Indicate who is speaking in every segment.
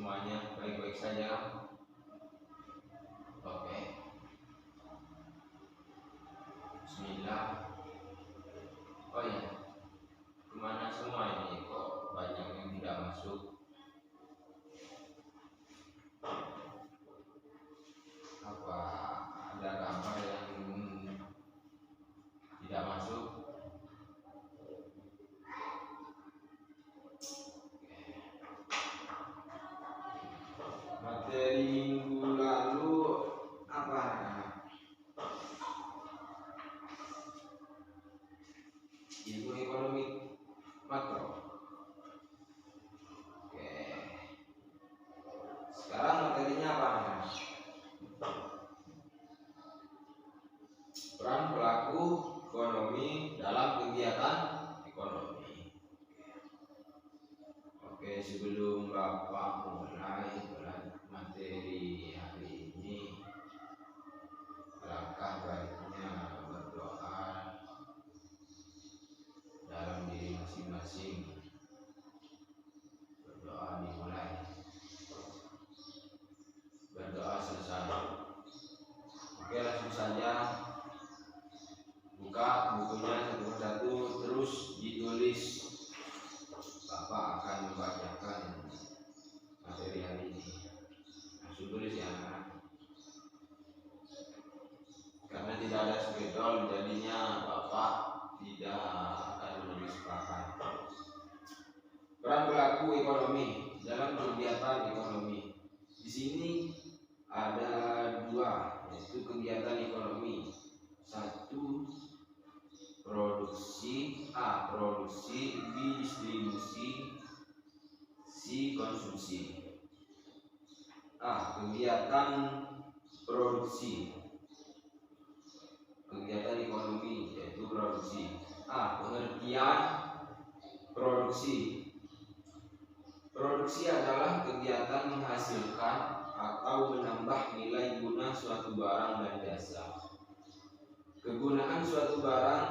Speaker 1: semuanya baik-baik saja? Oke. Bismillah. Oh ya, kemana semua ini kok banyak yang tidak masuk? Apa ada gambar yang tidak masuk? Materi minggu lalu apa? Ilmu ekonomi makro. Oke. Sekarang materinya apa? Peran pelaku ekonomi dalam kegiatan ekonomi. Oke, sebelum Bapak mulai materi hari ini, alangkah baiknya berdoa dalam diri masing-masing. Berdoa dimulai, berdoa selesai. Oke, langsung saja buka bukunya satu persatu, terus ditulis. Bapak akan membacakan materi hari ini. Langsung tulis ya, karena tidak ada spidol, jadinya Bapak tidak akan menulis papan. Peran pelaku ekonomi dalam kegiatan ekonomi. Di sini ada dua, yaitu kegiatan ekonomi. Satu, produksi, A produksi, B distribusi, C konsumsi. A kegiatan produksi, kegiatan ekonomi yaitu produksi. A pengertian produksi. Produksi adalah kegiatan menghasilkan atau menambah nilai guna suatu barang dan jasa. Kegunaan suatu barang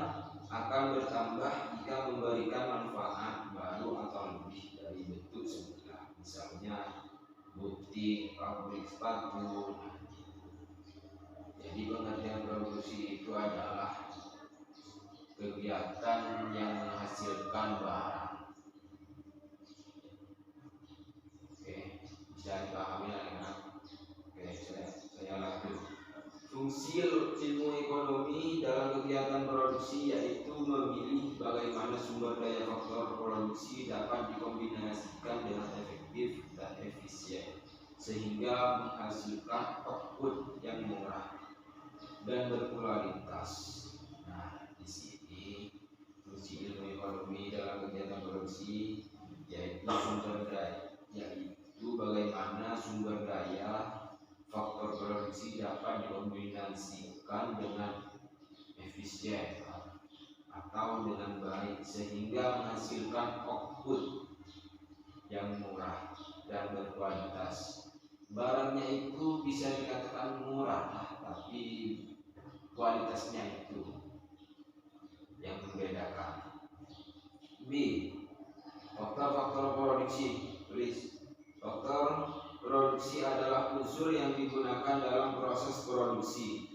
Speaker 1: akan bertambah jika memberikan manfaat baru atau lebih dari bentuk semula. Misalnya butik, pabrik sepatu. Jadi pengertian produksi itu adalah kegiatan yang menghasilkan barang. Oke, bisa dipahami anak-anak. Oke, saya lanjut. Fungsi ilmu ekonomi dalam kegiatan produksi yaitu memilih bagaimana sumber daya faktor produksi dapat dikombinasikan dengan efektif dan efisien sehingga menghasilkan output yang murah dan berkualitas. Nah, di sini fungsi ilmu ekonomi dalam kegiatan produksi yaitu sumber daya, yaitu bagaimana sumber daya faktor produksi dapat dikombinasikan dengan efisien atau dengan baik sehingga menghasilkan output yang murah dan berkualitas. Barangnya itu bisa dikatakan murah, tapi kualitasnya itu yang membedakan. B. Faktor-faktor produksi. Tulis. Faktor produksi adalah unsur yang digunakan dalam proses produksi.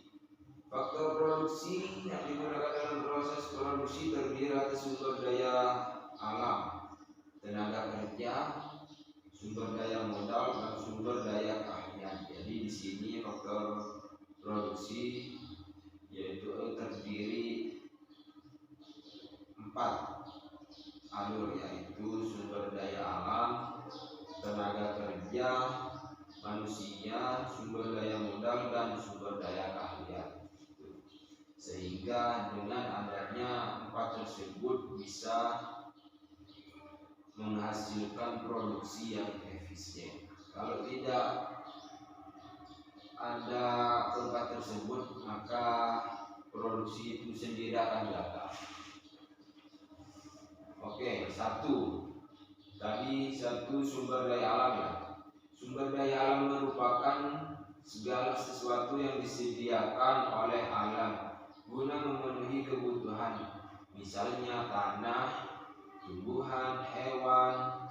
Speaker 1: Faktor produksi yang digunakan dalam proses produksi terdiri atas sumber daya alam, tenaga kerja, sumber daya modal, dan sumber daya keahlian. Jadi di sini faktor produksi yaitu terdiri 4 alur, yaitu sumber daya alam, tenaga kerja, manusia, sumber daya modal, dan sumber daya keahlian. Sehingga dengan adanya 4 tersebut bisa menghasilkan produksi yang efisien. Kalau tidak ada 4 tersebut, maka produksi itu sendiri akan gagal. Oke, satu sumber daya alam ya. Sumber daya alam merupakan segala sesuatu yang disediakan oleh alam guna memenuhi kebutuhan, misalnya tanah, tumbuhan, hewan,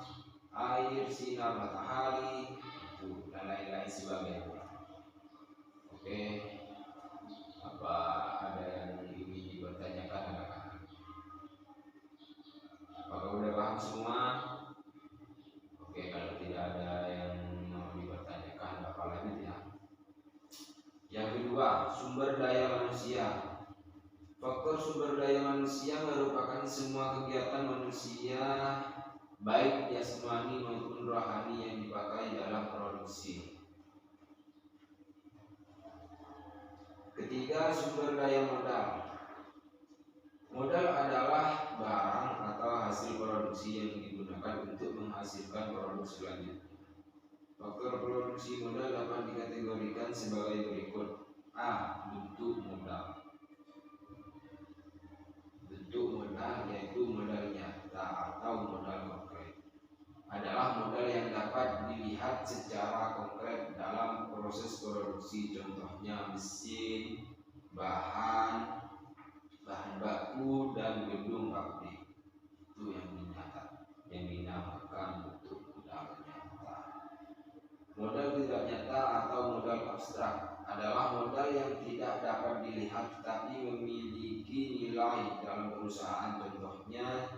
Speaker 1: air, sinar matahari, itu dan lain-lain sebagainya. Oke, apa ada yang ingin dipertanyakan anak-anak? Apakah udah paham semua? Oke, kalau tidak ada yang mau dipertanyakan, Bapak lanjut ya. Yang kedua, sumber daya manusia. Faktor sumber daya manusia merupakan semua kegiatan manusia baik jasmani maupun rohani yang dipakai dalam produksi. Ketiga, sumber daya modal. Modal adalah barang atau hasil produksi yang digunakan untuk menghasilkan produk selanjutnya. Faktor produksi modal dapat dikategorikan sebagai berikut. A. Bentuk modal. Bentuk modal yaitu modal nyata atau modal konkret. Adalah modal yang dapat dilihat secara konkret dalam proses produksi. Contohnya mesin, bahan baku, dan gedung pabrik. Itu yang dinyata, yang dinamakan bentuk modal nyata. Modal tidak nyata atau modal abstrak adalah modal yang tidak dapat dilihat tapi memiliki nilai dalam perusahaan. Contohnya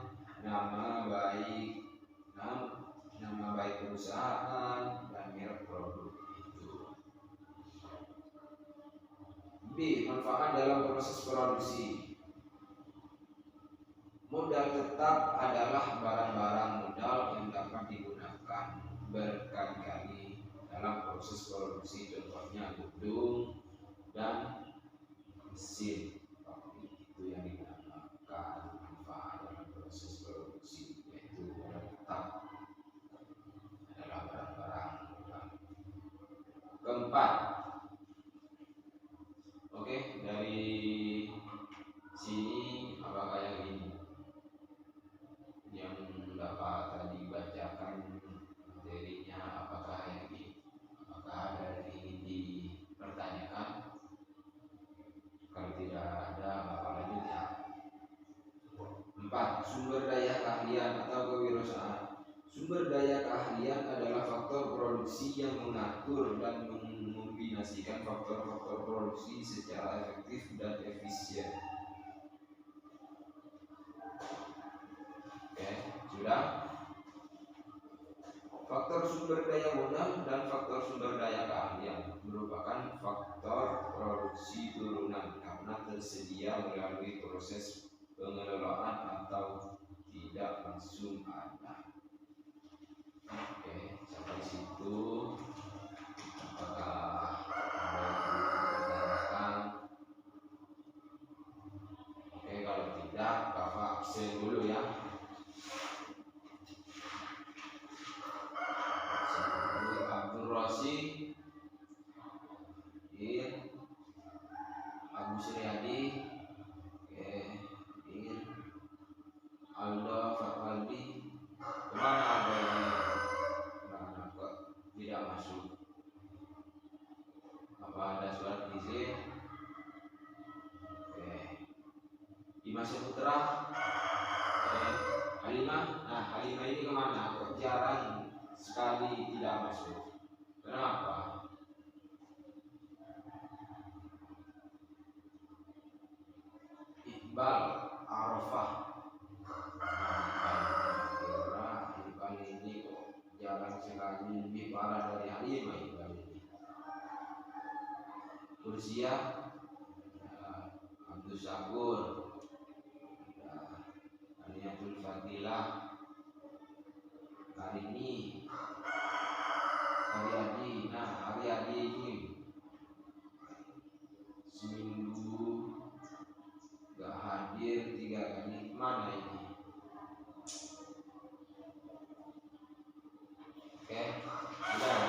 Speaker 1: nama baik perusahaan dan merek produk itu. B. Manfaat dalam proses produksi. Modal tetap adalah barang-barang modal yang dapat digunakan berkali-kali dalam proses produksi. Contohnya gedung dan mesin. Itu yang dinamakan manfaat dalam proses produksi, yaitu modal tetap adalah barang-barang modal. Keempat, oke, dari sini apakah yang ini yang Bapak tadi bacakan materinya, apakah yang ini, apakah ada yang ingin dipertanyakan? Kalau tidak ada, Bapak lanjut ya. 4. Sumber daya keahlian atau kewirausahaan. Sumber daya keahlian adalah faktor produksi yang mengatur dan mengombinasikan faktor-faktor produksi secara efektif dan efisien. Oke, sudah? Faktor sumber daya modal dan faktor sumber daya keahlian merupakan faktor produksi turunan karena tersedia melalui proses pengelolaan atau tidak langsung ada. Oke, sampai situ. Apakah ada yang dipertanyakan? Oke, kalau tidak, Bapak absen dulu ya. Abdul Rosi, Agus Riyadi, Aldo Fatwaldi. Kemana ada yang kok tidak masuk? Apa ada surat izin? Oke. Dimas Putra, Halimah. Nah, Halimah ini kemana? Kok jarang sekali tidak masuk? Kenapa? Iqbal Arafah. Iqbal ini kok jarang sekali, lebih parah dari Halimah Iqbal ini. Kursia Abdul Syakur, Aniatul Fadilah, Karini, Haryadi. Nah, Haryadi ini seminggu gak hadir 3 kali. Mana ini? Oke, sudah ya.